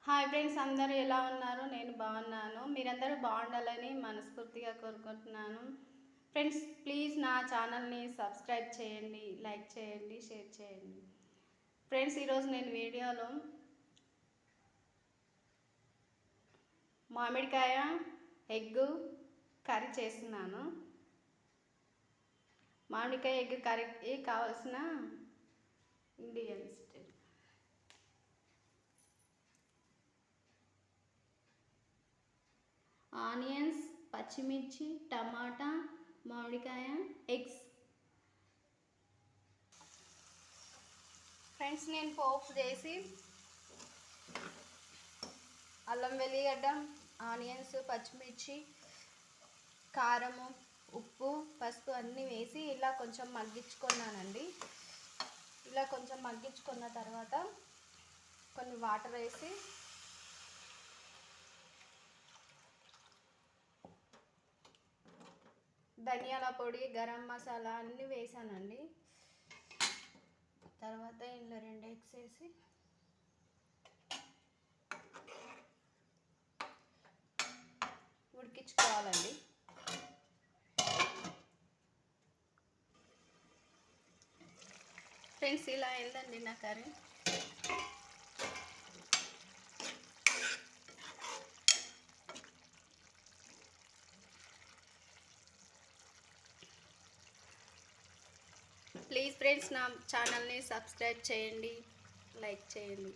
Hi friends, అందరూ ఎలా ఉన్నారు? నేను బాగున్నాను. మీరందరూ బాగుండాలని మనస్ఫూర్తిగా కోరుకుంటున్నాను. ఫ్రెండ్స్, ప్లీజ్ నా ఛానల్ని సబ్స్క్రైబ్ చేయండి, లైక్ చేయండి, షేర్ చేయండి. ఫ్రెండ్స్, ఈరోజు నేను వీడియోలో మామిడికాయ ఎగ్ కర్రీ చేస్తున్నాను. మామిడికాయ ఎగ్ కర్రీకి కావాల్సిన ఇంగ్రీడియంట్స్: ఆనియన్స్, పచ్చిమిర్చి, టమాటా, మామిడికాయ, ఎగ్స్. ఫ్రెండ్స్, నేను పోపు చేసి అల్లం వెల్లిగడ్డ, ఆనియన్స్, పచ్చిమిర్చి, కారము, ఉప్పు, పసుపు అన్నీ వేసి ఇలా కొంచెం మగ్గించుకున్నానండి. ఇలా కొంచెం మగ్గించుకున్న తర్వాత కొన్ని వాటర్ వేసి ధనియాల పొడి, గరం మసాలా అన్నీ వేసానండి. తర్వాత ఇందులో 2 ఎగ్స్ వేసి ఉడికించుకోవాలండి. ఫ్రెండ్స్, ఇలా అయిందండి నా కర్రీ. ప్లీజ్ ఫ్రెండ్స్, నా ఛానల్ని సబ్స్క్రైబ్ చేయండి, లైక్ చేయండి.